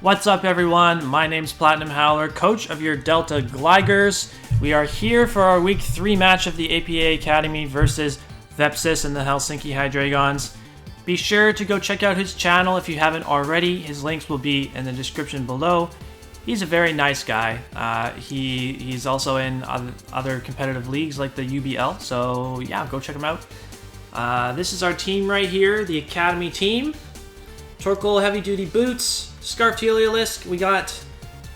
What's up, everyone? My name's PlatinumHowler, coach of your Delta Gligars. We are here for our Week 3 match of the APA Academy versus Vepsis and the Helsinki Hydreigons. Be sure to go check out his channel if you haven't already. His links will be in the description below. He's a very nice guy. He's also in other competitive leagues like the UBL, so yeah, go check him out. This is our team right here, the Academy team. Torkoal heavy duty boots, Scarfed Heliolisk. We got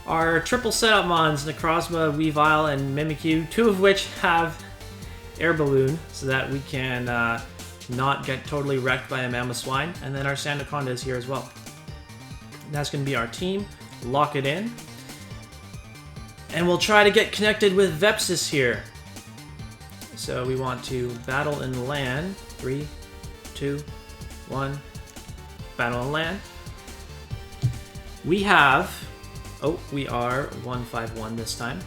our triple setup mons, Necrozma, Weavile, and Mimikyu, two of which have air balloon so that we can not get totally wrecked by a Mamoswine. And then our Sandaconda is here as well. That's going to be our team. Lock it in. And we'll try to get connected with Vepsis here. So we want to battle and land. 3, 2, 1. Battle and land. We have... Oh, we are 151 this time.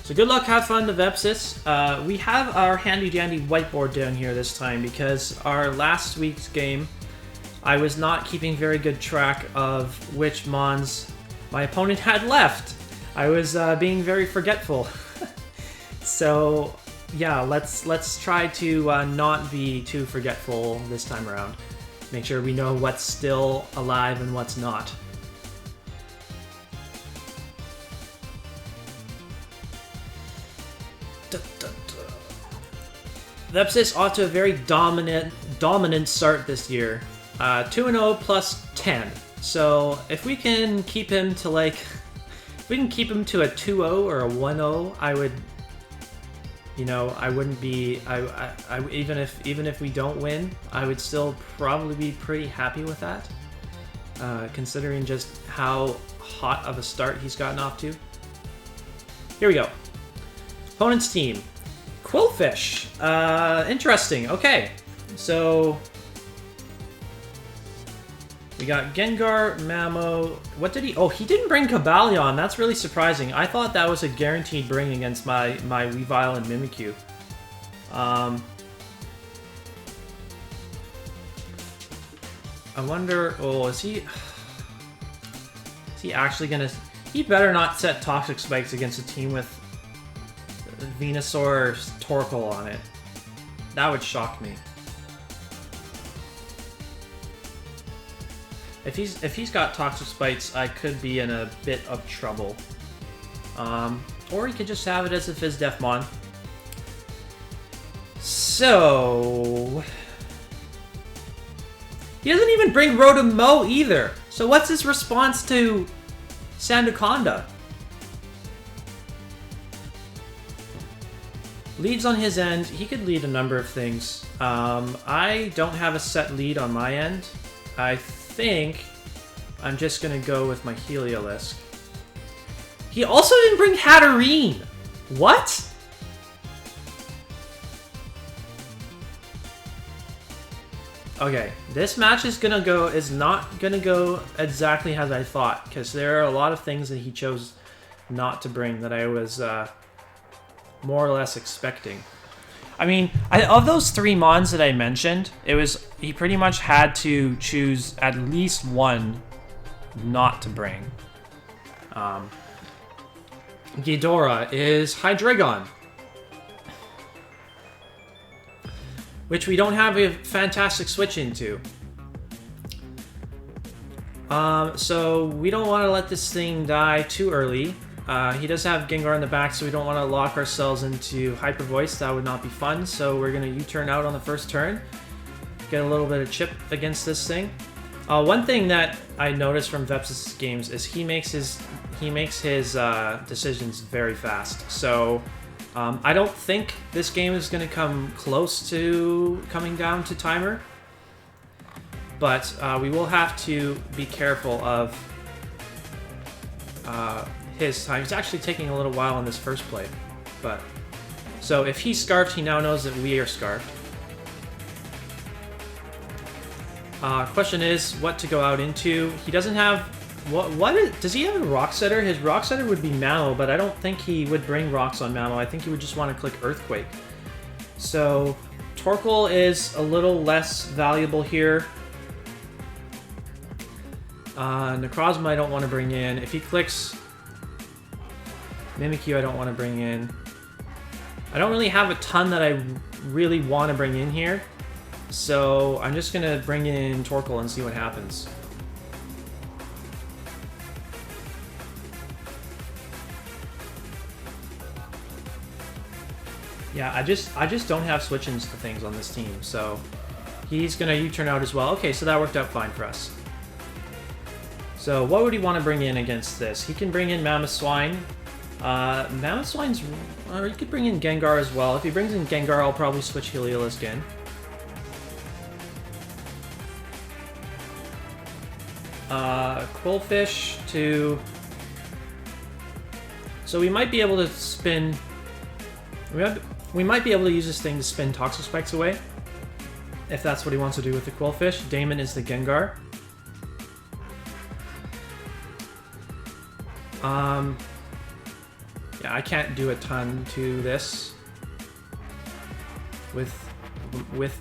So good luck, have fun to Vepsis. We have our handy-dandy whiteboard down here this time because our last week's game, I was not keeping very good track of which mons my opponent had left. I was being very forgetful. So yeah, let's try to not be too forgetful this time around. Make sure we know what's still alive and what's not. Vepsis off to a very dominant start this year. 2-0 plus 10. So if we can keep him to like, if we can keep him to a 2-0 or a 1-0, I would, you know, I wouldn't be, I even if we don't win, I would still probably be pretty happy with that, considering just how hot of a start he's gotten off to. Here we go. Opponent's team. Quillfish. Interesting. Okay. So we got Gengar, Mamo. What did he... Oh, he didn't bring Cobalion. That's really surprising. I thought that was a guaranteed bring against my Weavile and Mimikyu. I wonder... Oh, is he... Is he actually gonna... He better not set Toxic Spikes against a team with Venusaur or Torkoal on it. That would shock me. If he's got Toxic Spikes, I could be in a bit of trouble. Or he could just have it as a Fizdefmon. So he doesn't even bring Rotom-Mow either. So what's his response to Sandaconda? Leads on his end. He could lead a number of things. I don't have a set lead on my end. I think I'm just gonna go with my Heliolisk. He also didn't bring Hatterene. What? Okay, this match is not gonna go exactly as I thought, because there are a lot of things that he chose not to bring that I was more or less expecting. I mean, of those 3 mons that I mentioned, he pretty much had to choose at least one not to bring. Ghidorah is Hydreigon, which we don't have a fantastic switch into. So we don't want to let this thing die too early. He does have Gengar in the back, so we don't want to lock ourselves into Hyper Voice. That would not be fun, so we're going to U-turn out on the first turn. Get a little bit of chip against this thing. One thing that I noticed from Vepsis' games is he makes his decisions very fast. So I don't think this game is going to come close to coming down to timer. But we will have to be careful of his time. It's actually taking a little while on this first play, but so if he's scarfed, he now knows that we are scarfed. Question is what to go out into. He doesn't have does he have a Rock Setter? His Rock Setter would be Mamo, but I don't think he would bring rocks on Mamo. I think he would just want to click Earthquake. So Torkoal is a little less valuable here. Necrozma I don't want to bring in. If he clicks Mimikyu, I don't want to bring in. I don't really have a ton that I really want to bring in here. So I'm just going to bring in Torkoal and see what happens. Yeah, I just don't have switch-ins to things on this team, so he's going to U-turn out as well. Okay, so that worked out fine for us. So what would he want to bring in against this? He can bring in Mamoswine. Mamoswine's... Or he could bring in Gengar as well. If he brings in Gengar, I'll probably switch Heliolisk in. Quillfish to... So we might be able to spin... We might be able to use this thing to spin Toxic Spikes away. If that's what he wants to do with the Quillfish. Damon is the Gengar. Yeah, I can't do a ton to this with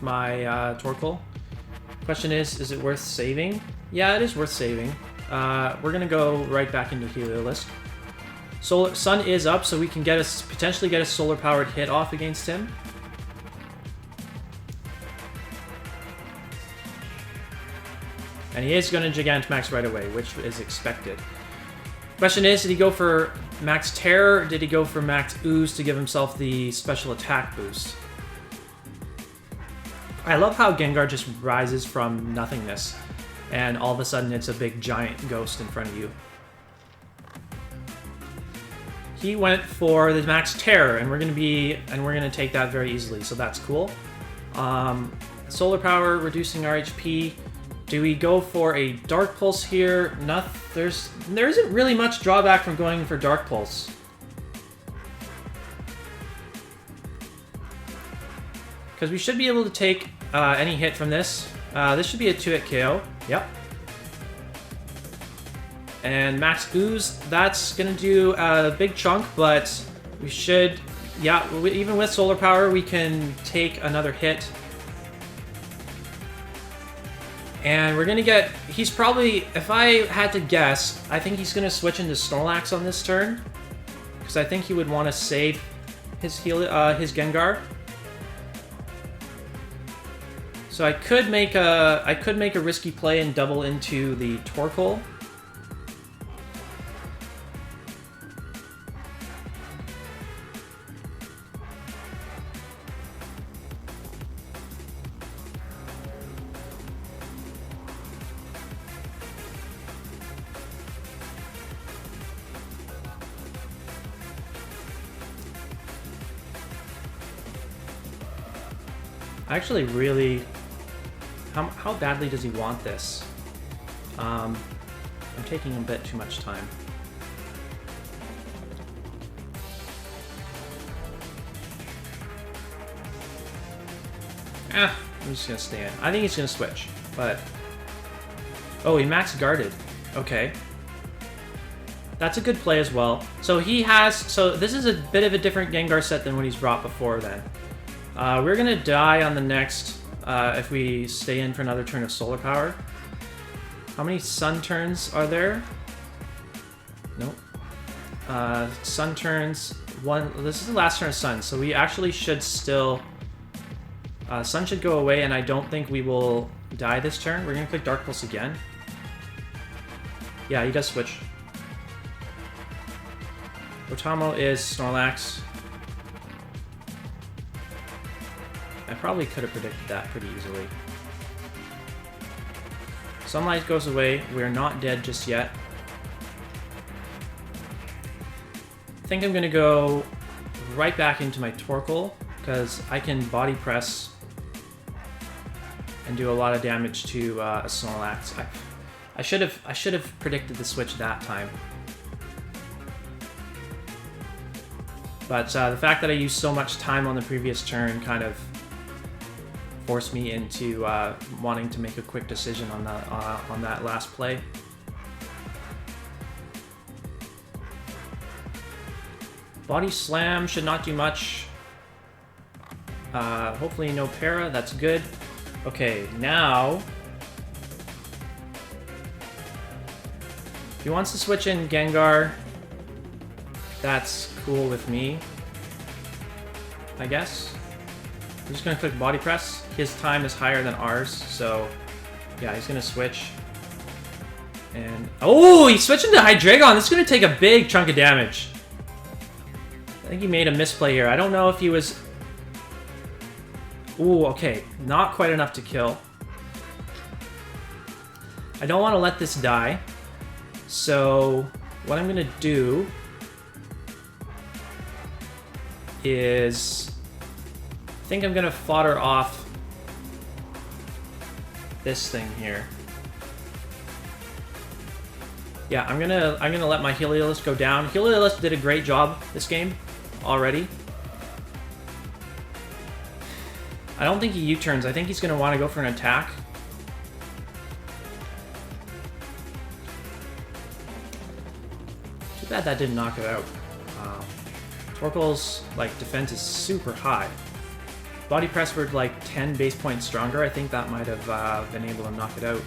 my Torkoal. Question is it worth saving? Yeah, it is worth saving. We're gonna go right back into Heliolisk. Sun is up, so we can potentially get a solar-powered hit off against him. And he is going to Gigantamax right away, which is expected. Question is, did he go for Max Terror, or did he go for Max Ooze to give himself the special attack boost? I love how Gengar just rises from nothingness, and all of a sudden it's a big giant ghost in front of you. He went for the Max Terror, and we're gonna take that very easily, so that's cool. Solar Power, reducing our HP. Do we go for a Dark Pulse here? There isn't really much drawback from going for Dark Pulse. Because we should be able to take any hit from this. This should be a 2-hit KO. Yep. And Max Ooze, that's going to do a big chunk, but we should... Yeah, even with Solar Power, we can take another hit. And we're going to get... He's probably... If I had to guess, I think he's going to switch into Snorlax on this turn. Because I think he would want to save his Gengar. So I could make a risky play and double into the Torkoal. Actually, really, how badly does he want this? I'm taking a bit too much time. I'm just gonna stay in. I think he's gonna switch, but... Oh, he max guarded. Okay. That's a good play as well. So he has... So this is a bit of a different Gengar set than what he's brought before then. We're gonna die on the next, if we stay in for another turn of Solar Power. How many Sun turns are there? Nope. Sun turns, one, this is the last turn of Sun, so we actually should still, Sun should go away, and I don't think we will die this turn. We're gonna click Dark Pulse again. Yeah, he does switch. Otamo is Snorlax. I probably could have predicted that pretty easily. Sunlight goes away. We're not dead just yet. I think I'm going to go right back into my Torkoal, because I can body press and do a lot of damage to a Snorlax. I should have predicted the switch that time. But the fact that I used so much time on the previous turn kind of forced me into wanting to make a quick decision on that last play. Body Slam should not do much. Hopefully no para, that's good. Okay, now If he wants to switch in Gengar, that's cool with me, I guess. I'm just gonna click body press. His time is higher than ours, so yeah, he's gonna switch. And oh, he's switching to Hydreigon. This is gonna take a big chunk of damage. I think he made a misplay here. I don't know if he was... Ooh, okay. Not quite enough to kill. I don't want to let this die. So what I'm going to do is... I think I'm going to fodder off this thing here. Yeah, I'm gonna let my Heliolisk go down. Heliolisk did a great job this game already. I don't think he U-turns. I think he's gonna want to go for an attack. Too bad that didn't knock it out. Torkoal's like defense is super high. Body press were like 10 base points stronger. I think that might have been able to knock it out.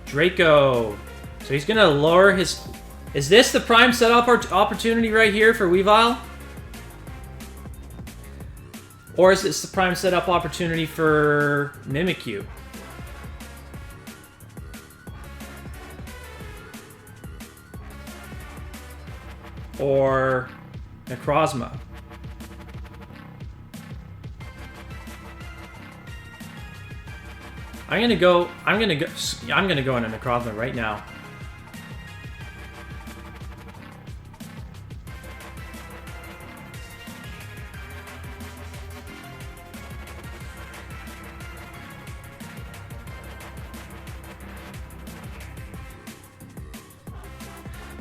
Draco. So he's gonna lower his... Is this the prime setup opportunity right here for Weavile? Or is this the prime setup opportunity for Mimikyu? Or Necrozma? I'm gonna go into Necrozma right now.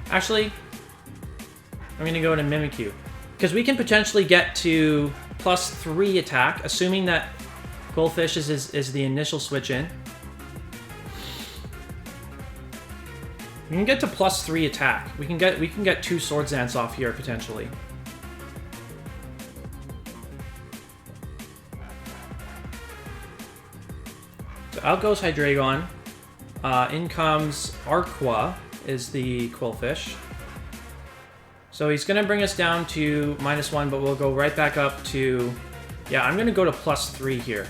Actually, I'm gonna go into Mimikyu. Because we can potentially get to +3 attack, assuming that Goldfish is the initial switch in. We can get to +3 attack. We can get 2 Swords Dance off here potentially. So out goes Hydreigon. In comes Arqua, is the Quillfish. So he's gonna bring us down to -1, but we'll go right back up to... Yeah, I'm gonna go to +3 here.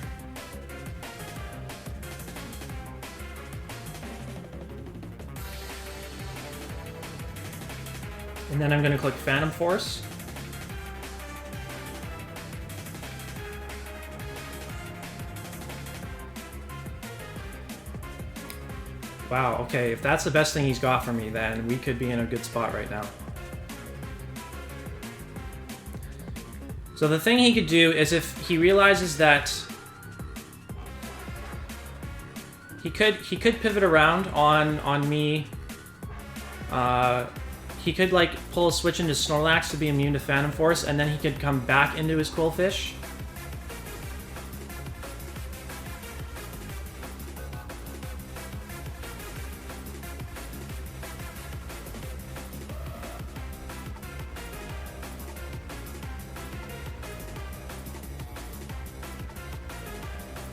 And then I'm gonna click Phantom Force. Wow, okay, if that's the best thing he's got for me, then we could be in a good spot right now. So the thing he could do is if he realizes that he could pivot around on me. He could like pull a switch into Snorlax to be immune to Phantom Force, and then he could come back into his Quillfish.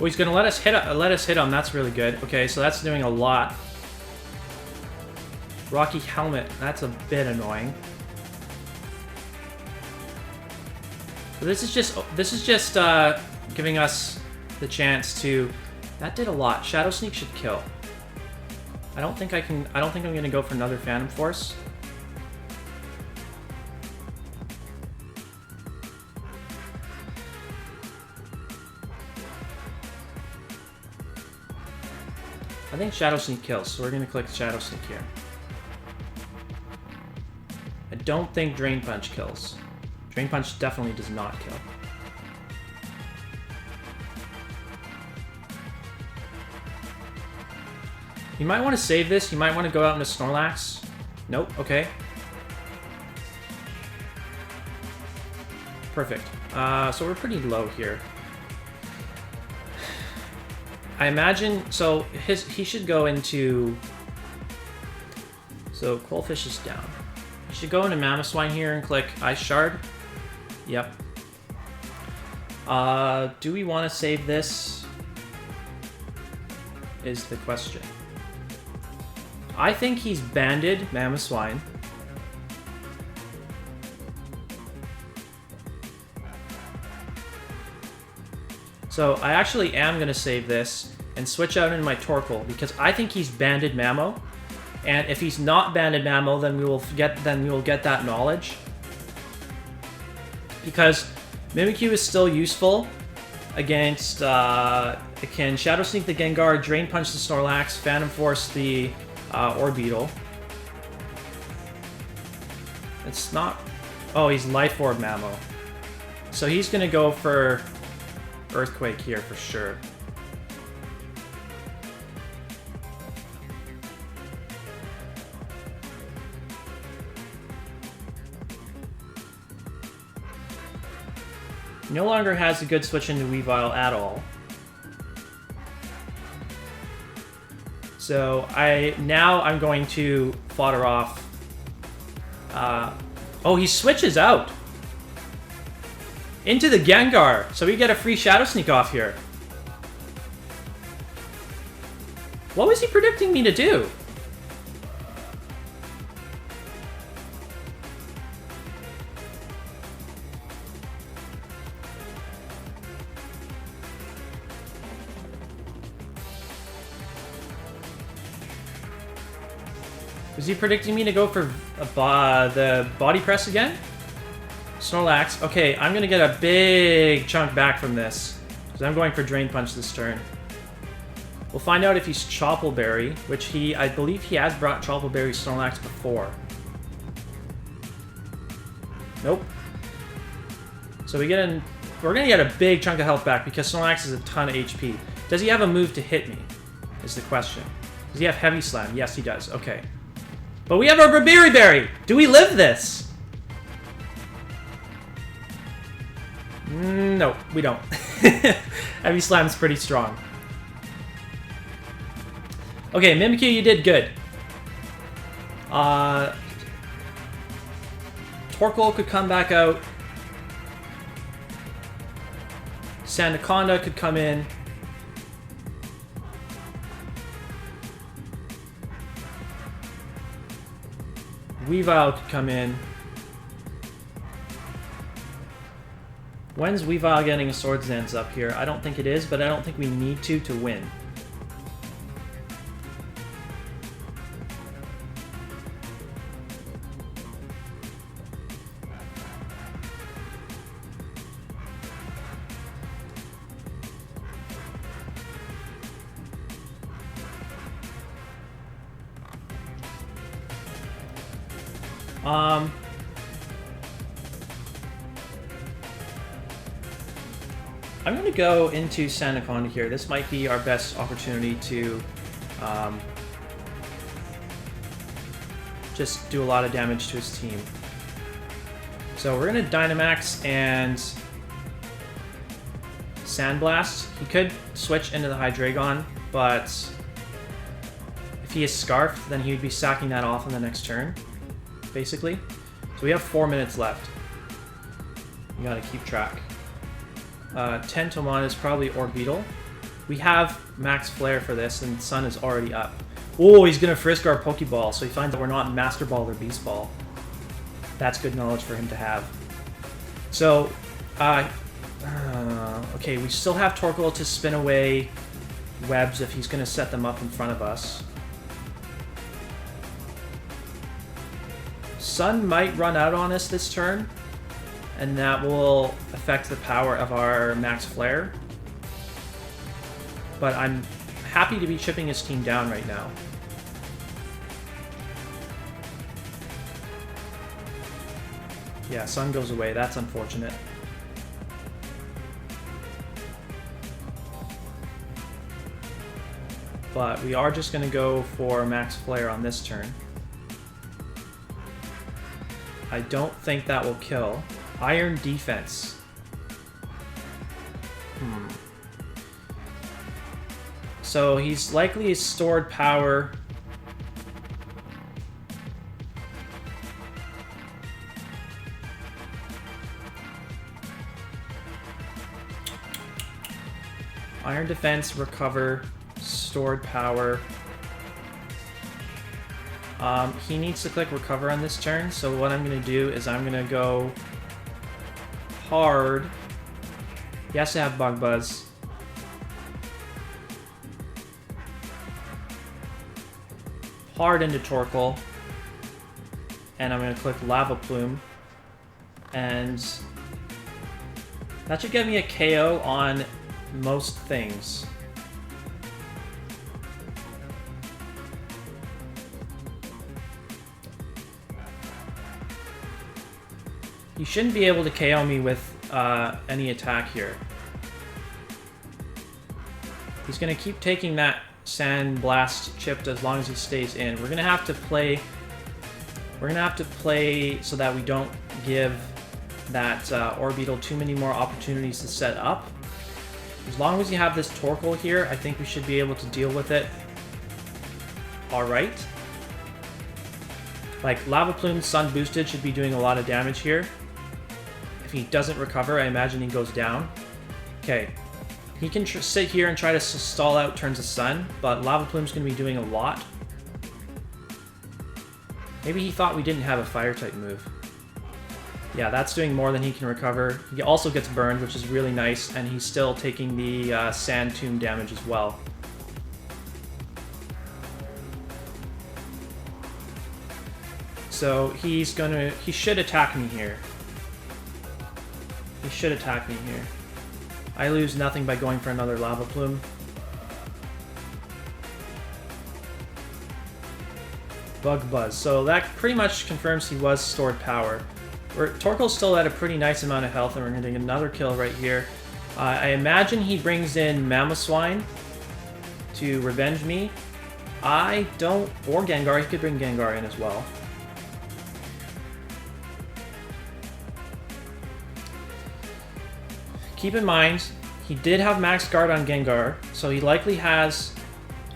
Oh, he's gonna let us hit him. That's really good. Okay, so that's doing a lot. Rocky Helmet. That's a bit annoying. So this is just giving us the chance to. That did a lot. Shadow Sneak should kill. I don't think I'm gonna go for another Phantom Force. I think Shadow Sneak kills, so we're going to click Shadow Sneak here. I don't think Drain Punch kills. Drain Punch definitely does not kill. You might want to save this. You might want to go out into Snorlax. Nope, okay. Perfect. So we're pretty low here. I imagine, so he should go into, so Quillfish is down. He should go into Mamoswine here and click Ice Shard. Yep. Do we want to save this? Is the question. I think he's banded Mammoth Swine. So I actually am going to save this and switch out into my Torkoal because I think he's banded Mammo. And if he's not banded Mammo, then we will get that knowledge. Because Mimikyu is still useful against it can Shadow Sneak the Gengar, Drain Punch the Snorlax, Phantom Force the Orbeetle. It's not... Oh, he's Life Orb Mammo. So he's going to go for Earthquake here for sure. No longer has a good switch into Weavile at all. So I'm going to fodder off. Oh, he switches out into the Gengar, so we get a free Shadow Sneak off here. What was he predicting me to do? Was he predicting me to go for the Body Press again? Snorlax. Okay, I'm going to get a big chunk back from this. Because I'm going for Drain Punch this turn. We'll find out if he's Choppleberry, which I believe he has brought Choppleberry Snorlax before. Nope. So we're going to get a big chunk of health back because Snorlax has a ton of HP. Does he have a move to hit me? Is the question. Does he have Heavy Slam? Yes, he does. Okay. But we have our Babiri Berry! Do we live this? No, we don't. Heavy Slam's pretty strong. Okay, Mimikyu, you did good. Torkoal could come back out. Sandaconda could come in. Weavile could come in. When's Weavile getting a Swords Dance up here? I don't think it is, but I don't think we need to win. I'm going to go into Sandaconda here. This might be our best opportunity to just do a lot of damage to his team. So we're going to Dynamax and Sandblast. He could switch into the Hydreigon, but if he is Scarfed, then he would be sacking that off on the next turn, basically. So we have 4 minutes left. You gotta keep track. Tentomon is probably Orbeetle. We have Max Flare for this, and Sun is already up. Oh, he's gonna frisk our Pokeball, so he finds that we're not Master Ball or Beast Ball. That's good knowledge for him to have. So, okay, we still have Torkoal to spin away webs if he's gonna set them up in front of us. Sun might run out on us this turn, and that will affect the power of our Max Flare. But I'm happy to be chipping his team down right now. Yeah, Sun goes away. That's unfortunate. But we are just going to go for Max Flare on this turn. I don't think that will kill. Iron Defense. So he's likely stored power. Iron Defense, recover, stored power. He needs to click recover on this turn, so what I'm going to do is I'm going to go hard. He has to have Bug Buzz. Hard into Torkoal. And I'm going to click Lava Plume. And that should get me a KO on most things. You shouldn't be able to KO me with any attack here. He's going to keep taking that Sand Blast chipped as long as he stays in. We're going to have to play... We're going to have to play so that we don't give that Orbeetle too many more opportunities to set up. As long as you have this Torkoal here, I think we should be able to deal with it alright. Like, Lava Plume Sun Boosted should be doing a lot of damage here. If he doesn't recover, I imagine he goes down. Okay. He can sit here and try to stall out turns of Sun, but Lava Plume's going to be doing a lot. Maybe he thought we didn't have a Fire-type move. Yeah, that's doing more than he can recover. He also gets burned, which is really nice, and he's still taking the Sand Tomb damage as well. So he should attack me here. He should attack me here. I lose nothing by going for another Lava Plume. Bug Buzz. So that pretty much confirms he was stored power. Torkoal's still at a pretty nice amount of health, and we're getting another kill right here. I imagine he brings in Mamoswine to revenge me. I don't... Or Gengar. He could bring Gengar in as well. Keep in mind, he did have max guard on Gengar, so he likely has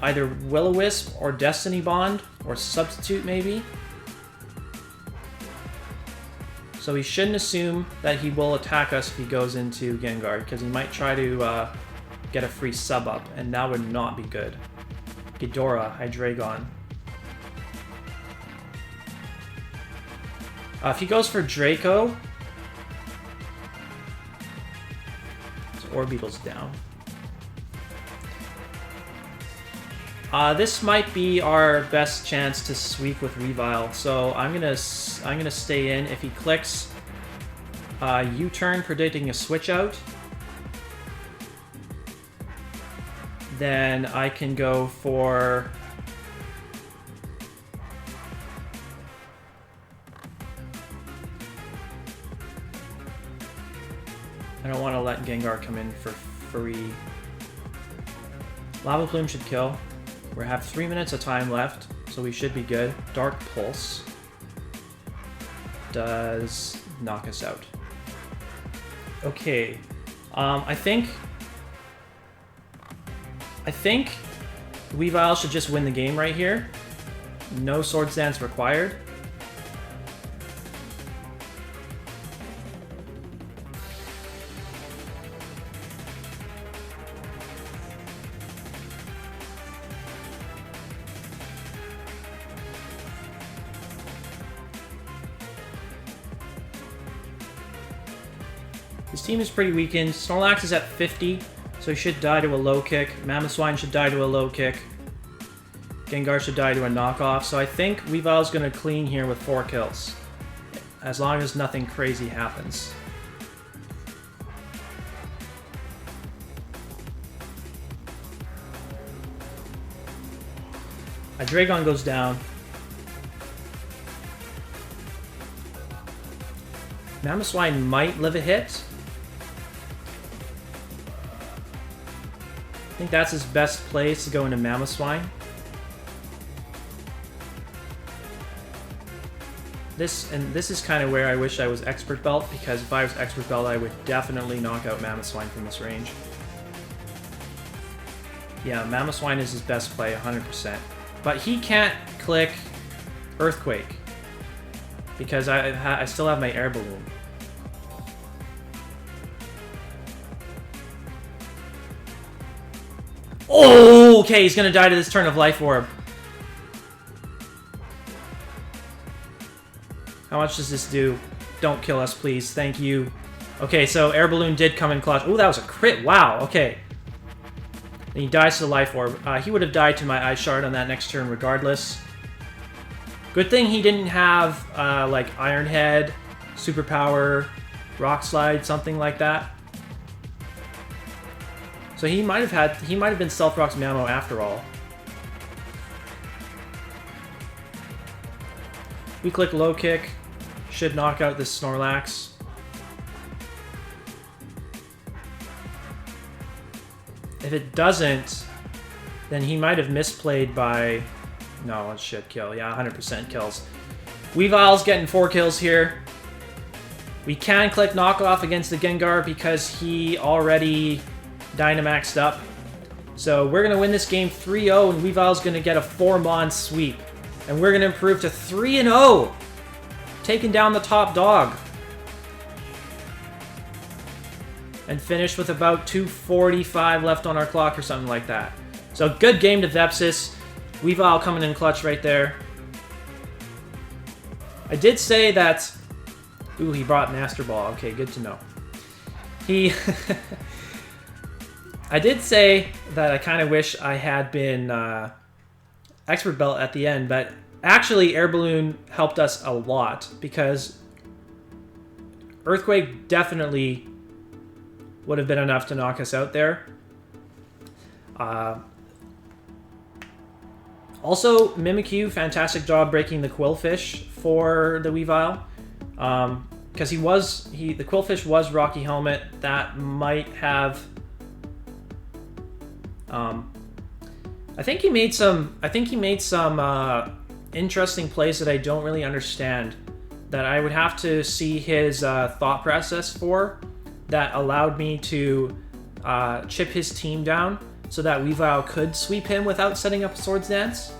either Will-O-Wisp or Destiny Bond, or Substitute maybe. So he shouldn't assume that he will attack us if he goes into Gengar, because he might try to get a free sub up, and that would not be good. Ghidorah, Hydreigon. If he goes for Draco, Orbeetle's down. This might be our best chance to sweep with Weavile, so I'm gonna stay in. If he clicks U-turn, predicting a switch out, then I can go for I don't want to let Gengar come in for free. Lava Plume should kill. We have 3 minutes of time left, so we should be good. Dark Pulse does knock us out. Okay, I think Weavile should just win the game right here. No Swords Dance required. His team is pretty weakened. Snorlax is at 50, so he should die to a low kick. Mamoswine should die to a low kick. Gengar should die to a knockoff. So I think Weavile's going to clean here with 4 kills, as long as nothing crazy happens. Hydreigon goes down. Mamoswine might live a hit. I think that's his best place to go into Mamoswine. This is kind of where I wish I was Expert Belt, because if I was Expert Belt, I would definitely knock out Mamoswine from this range. Yeah, Mamoswine is his best play, 100%. But he can't click Earthquake, because I still have my Air Balloon. Oh, okay, he's gonna die to this turn of Life Orb. How much does this do? Don't kill us, please. Thank you. Okay, so air balloon did come in clutch. Oh, that was a crit. Wow, okay. And he dies to the life orb. He would have died to my ice shard on that next turn regardless. Good thing he didn't have, like, Iron Head, Superpower, Rock Slide, something like that. So he might have been Stealth Rock's Mamo after all. We click low kick. Should knock out this Snorlax. If it doesn't, then he might have misplayed by... No, it should kill. Yeah, 100% kills. Weavile's getting 4 kills here. We can click knockoff against the Gengar because he already Dynamaxed up. So we're going to win this game 3-0, and Weavile's going to get a 4-mon sweep. And we're going to improve to 3-0, taking down the top dog. And finish with about 2:45 left on our clock or something like that. So good game to Vepsis. Weavile coming in clutch right there. I did say that... Ooh, he brought Master Ball. Okay, good to know. I did say that I kind of wish I had been Expert Belt at the end, but actually Air Balloon helped us a lot because Earthquake definitely would have been enough to knock us out there. Also, Mimikyu, fantastic job breaking the Quillfish for the Weavile. Because the Quillfish was Rocky Helmet. That might have... I think he made some interesting plays that I don't really understand. That I would have to see his thought process for. That allowed me to chip his team down so that Weavile could sweep him without setting up a Swords Dance.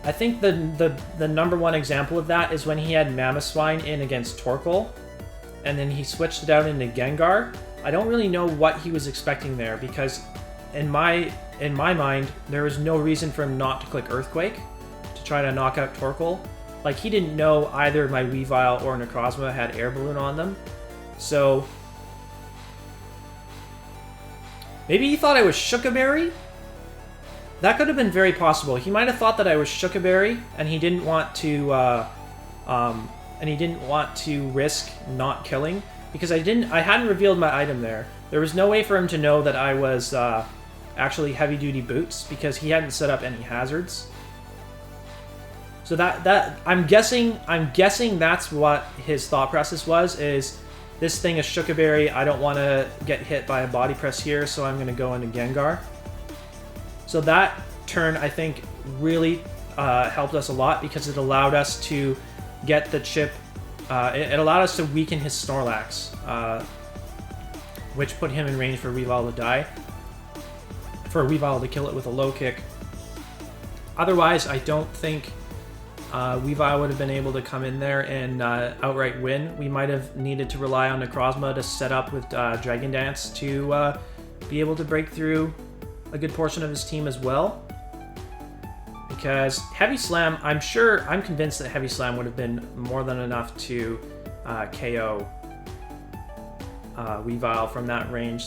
I think the number one example of that is when he had Mamoswine in against Torkoal, and then he switched it out into Gengar. I don't really know what he was expecting there because in my mind, there was no reason for him not to click Earthquake to try to knock out Torkoal. Like, he didn't know either my Weavile or Necrozma had Air Balloon on them. So, maybe he thought I was Shookaberry? That could have been very possible. He might have thought that I was Shookaberry, and he didn't want to risk not killing because I hadn't revealed my item there. There was no way for him to know that I was actually Heavy Duty Boots because he hadn't set up any hazards. So that I'm guessing that's what his thought process was. Is this thing is Shookaberry, I don't want to get hit by a body press here, so I'm going to go into Gengar. So that turn, I think, really helped us a lot because it allowed us to get the chip. It allowed us to weaken his Snorlax, which put him in range for Weavile to die. For Weavile to kill it with a low kick. Otherwise, I don't think Weavile would have been able to come in there and outright win. We might have needed to rely on Necrozma to set up with Dragon Dance to be able to break through a good portion of his team as well. Because Heavy Slam, I'm convinced that Heavy Slam would have been more than enough to KO Weavile from that range.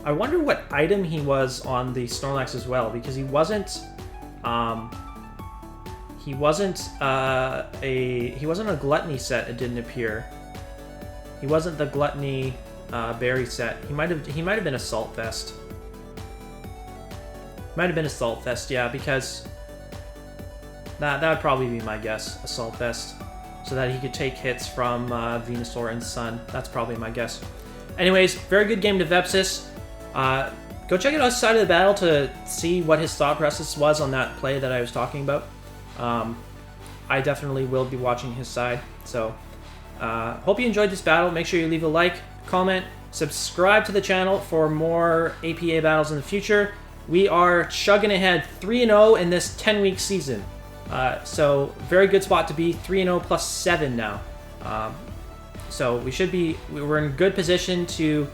I wonder what item he was on the Snorlax as well, because he wasn't a Gluttony set. It didn't appear. He wasn't the Gluttony berry set. He might have been a Salt Vest. Might have been a Salt Vest, yeah, because that would probably be my guess, a Salt Vest, so that he could take hits from Venusaur and Sun. That's probably my guess. Anyways, very good game to Vepsis. Go check out his side of the battle to see what his thought process was on that play that I was talking about. I definitely will be watching his side. So, hope you enjoyed this battle. Make sure you leave a like, comment, subscribe to the channel for more APA battles in the future. We are chugging ahead 3-0 in this 10-week season. So, very good spot to be. 3-0 plus 7 now. So we're in good position to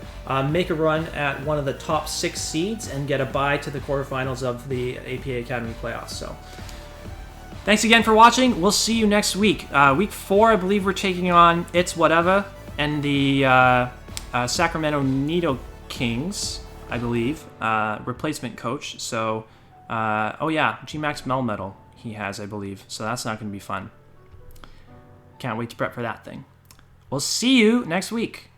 make a run at one of the top 6 seeds and get a bye to the quarterfinals of the APA Academy playoffs. So Thanks again for watching. We'll see you next week. Week 4, I believe we're taking on It's Whatever and the Sacramento Needle Kings, I believe, replacement coach. So, oh yeah, G-Max Melmetal he has, I believe. So that's not going to be fun. Can't wait to prep for that thing. We'll see you next week.